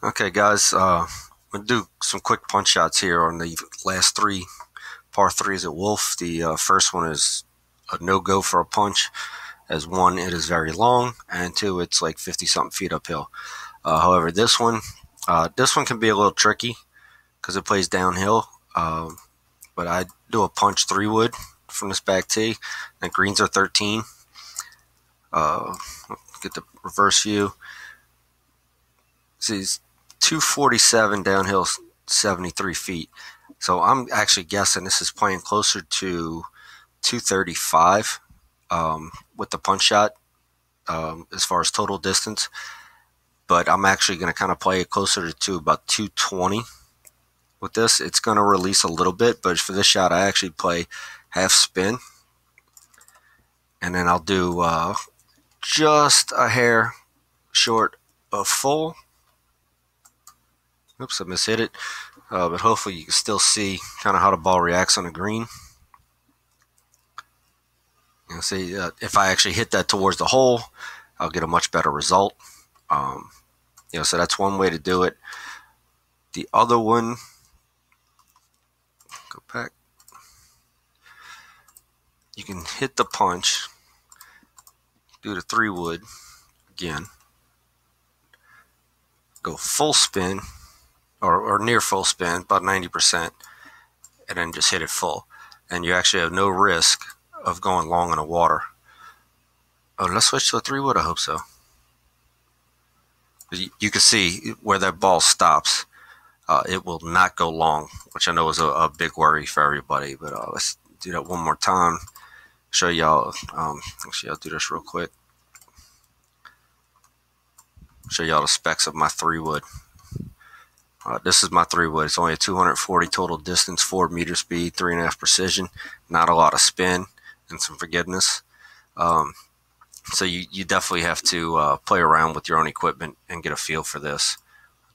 Okay, guys, I'm gonna do some quick punch shots here on the last three par threes at Wolf. The first one is a no go for a punch, as one, it is very long, and two, it's like 50 something feet uphill. However, this one can be a little tricky because it plays downhill. But I do a punch three wood from this back tee, and greens are 13. Uh, get the reverse view. See, it's 247 downhill, 73 feet. So I'm actually guessing this is playing closer to 235 with the punch shot as far as total distance. But I'm actually going to kind of play it closer to about 220 with this. It's going to release a little bit, but for this shot, I actually play half spin. And then I'll do just a hair short of full. Oops, I mishit it. But hopefully you can still see kind of how the ball reacts on the green. You know, see, if I actually hit that towards the hole, I'll get a much better result. So that's one way to do it. The other one, go back. You can hit the punch, do the three wood again, go full spin or near full spin, about 90%, and then just hit it full. And you actually have no risk of going long in the water. Oh, let's switch to a three wood. I hope so. You can see where that ball stops. It will not go long, which I know is a big worry for everybody. But let's do that one more time. Show y'all. Actually, I'll do this real quick. Show y'all the specs of my three wood. This is my three wood. It's only a 240 total distance, 4 meter speed, 3.5 precision. Not a lot of spin and some forgiveness. So you definitely have to play around with your own equipment and get a feel for this.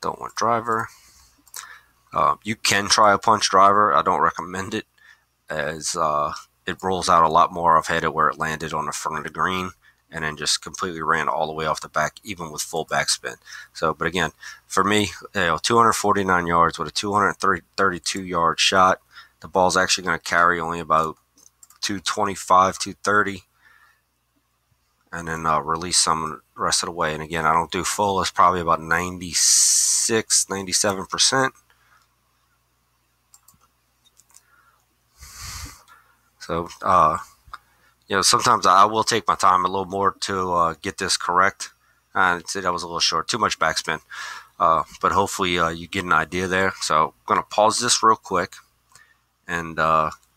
Don't want driver. You can try a punch driver. I don't recommend it, as it rolls out a lot more. I've had it where it landed on the front of the green and then just completely ran all the way off the back, even with full backspin. So, but again, for me, 249 yards with a 232 yard shot. The ball's actually going to carry only about 225, 230. And then release some the rest of the way. And again, I don't do full. It's probably about 96, 97%. So, sometimes I will take my time a little more to get this correct. And that was a little short, too much backspin. But hopefully you get an idea there. So I'm going to pause this real quick and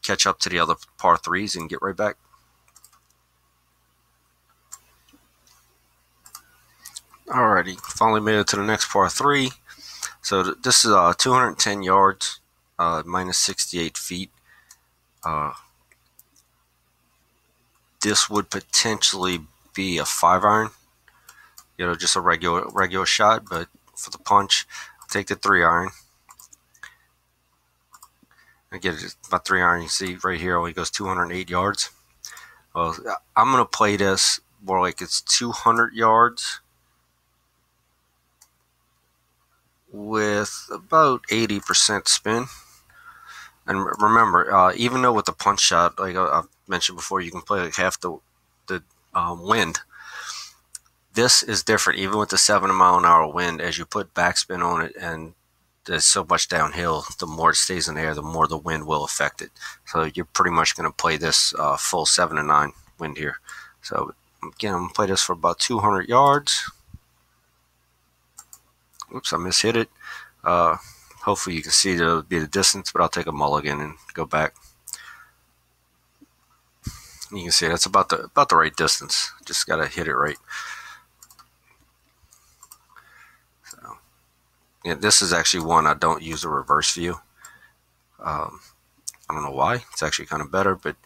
catch up to the other par threes and get right back. Alrighty, finally made it to the next par three. So this is 210 yards, minus 68 feet. This would potentially be a 5-iron, just a regular shot. But for the punch, I'll take the 3-iron. Again, my 3-iron, you see right here, only goes 208 yards. Well, I'm going to play this more like it's 200 yards with about 80% spin. And remember, even though with the punch shot, like I've mentioned before, you can play like half the wind. This is different, even with the 7 mile an hour wind. As you put backspin on it, and there's so much downhill, the more it stays in the air, the more the wind will affect it. So you're pretty much going to play this full 7 to 9 wind here. So again, I'm going to play this for about 200 yards. Oops, I mishit it. Hopefully you can see the distance, but I'll take a mulligan and go back. You can see that's about the right distance. Just got to hit it right. So, yeah, this is actually one I don't use a reverse view. I don't know why. It's actually kind of better, but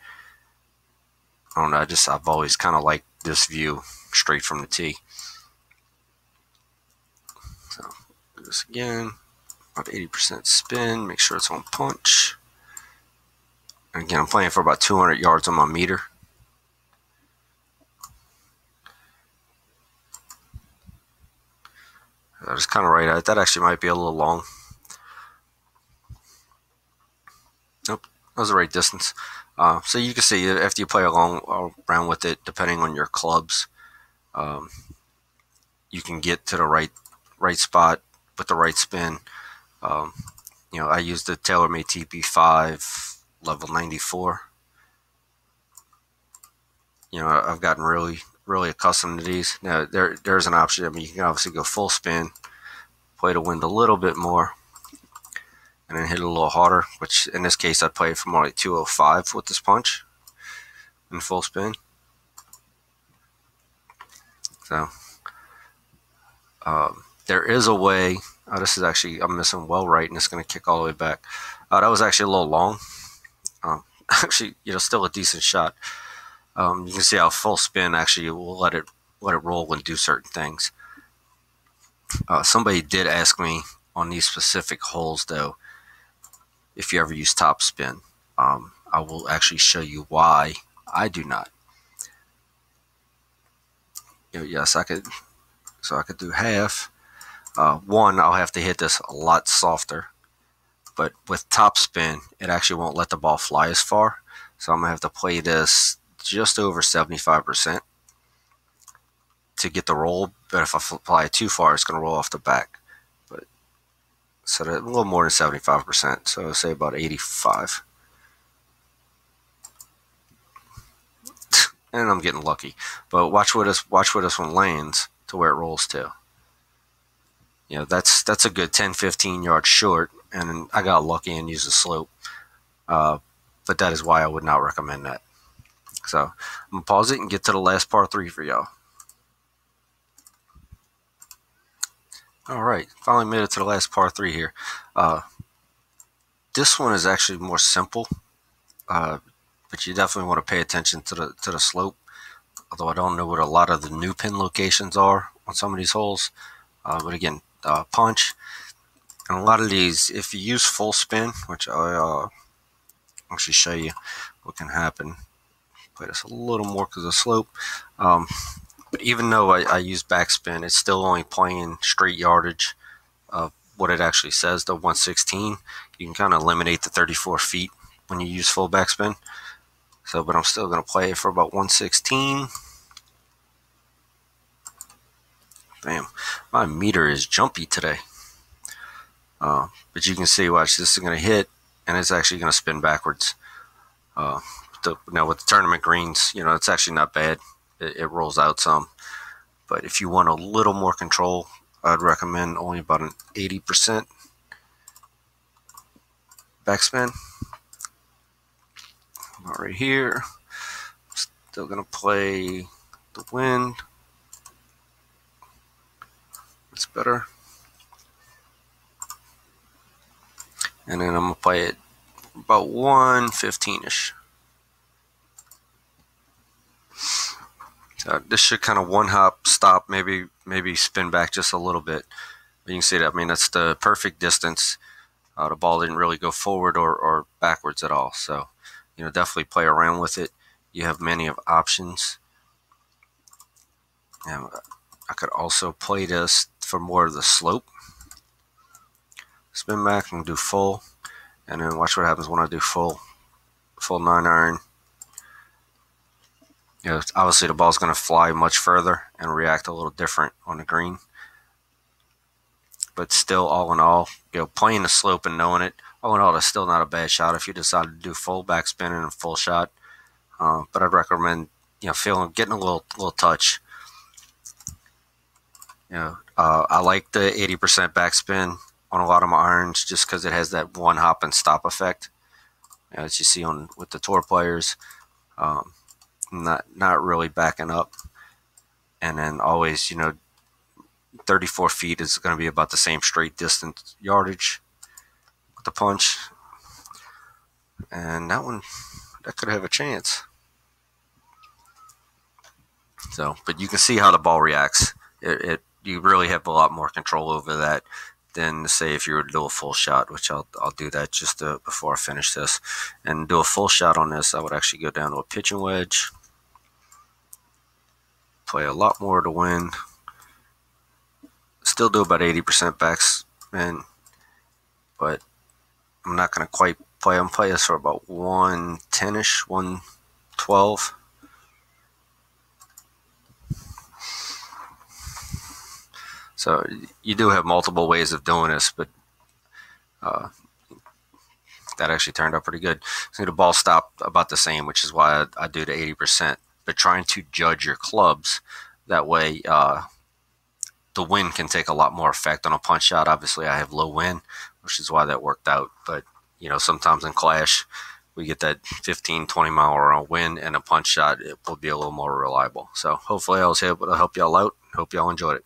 I don't know. I've always kind of liked this view straight from the tee. So do this again. About 80% spin. Make sure it's on punch. And again, I'm playing for about 200 yards on my meter. That is kind of right. That actually might be a little long. Nope, that was the right distance. So you can see after you play along around with it, depending on your clubs, um, you can get to the right spot with the right spin. Um, I used the TaylorMade TP5 level 94. I've gotten really accustomed to these. Now there's an option. I mean, you can obviously go full spin, play the wind a little bit more, and then hit it a little harder. Which in this case, I'd play it from like 205 with this punch in full spin. So there is a way. This is actually, I'm missing well right, and it's going to kick all the way back. That was actually a little long. Actually, still a decent shot. You can see how full spin actually will let it roll and do certain things. Somebody did ask me on these specific holes, though, if you ever use top spin. I will actually show you why I do not. Yes, I could. So I could do half. One, I'll have to hit this a lot softer. But with top spin, it actually won't let the ball fly as far. So I'm going to have to play this just over 75% to get the roll. But if I fly it too far, it's going to roll off the back. But so that, a little more than 75%. So say about 85. And I'm getting lucky. But watch where this one lands to where it rolls to. That's a good 10-15 yards short, and I got lucky and used a slope. But that is why I would not recommend that. So I'm going to pause it and get to the last par 3 for y'all. All right, finally made it to the last par 3 here. This one is actually more simple, but you definitely want to pay attention to the slope. Although I don't know what a lot of the new pin locations are on some of these holes. But again, punch. And a lot of these, if you use full spin, which I'll actually show you what can happen. Play this a little more because of the slope. But even though I use backspin, it's still only playing straight yardage of what it actually says, the 116. You can kind of eliminate the 34 feet when you use full backspin. So, but I'm still going to play it for about 116. Bam. My meter is jumpy today. But you can see, watch, this is going to hit, and it's actually going to spin backwards. Now with the tournament greens, it's actually not bad. It rolls out some. But if you want a little more control, I'd recommend only about an 80% backspin. Right here. Still going to play the wind. It's better. And then I'm going to play it about 115-ish. This should kind of one hop, stop, maybe spin back just a little bit. But you can see that. I mean, that's the perfect distance. The ball didn't really go forward or backwards at all. So, definitely play around with it. You have many of options. And I could also play this for more of the slope. Spin back and do full. And then watch what happens when I do full 9-iron. Obviously the ball's going to fly much further and react a little different on the green. But still, all in all, playing the slope and knowing it, all in all, that's still not a bad shot if you decide to do full backspin and full shot. But I'd recommend, getting a little touch. I like the 80% backspin on a lot of my irons just because it has that one hop and stop effect, as you see with the tour players. Not really backing up, and then always 34 feet is going to be about the same straight distance yardage with the punch, and that could have a chance. So, but you can see how the ball reacts. You really have a lot more control over that than, say, if you were to do a full shot, which I'll do that just before I finish this. And do a full shot on this, I would actually go down to a pitching wedge, play a lot more of the wind, still do about 80% backspin, but I'm not going to quite play. I'm playing this for about 110-ish, 112. So you do have multiple ways of doing this, but that actually turned out pretty good. So the ball stopped about the same, which is why I do the 80%. But trying to judge your clubs, that way the wind can take a lot more effect on a punch shot. Obviously, I have low wind, which is why that worked out. But, sometimes in Clash, we get that 15, 20 mile per hour wind, and a punch shot, it will be a little more reliable. So hopefully I was able to help y'all out. Hope y'all enjoyed it.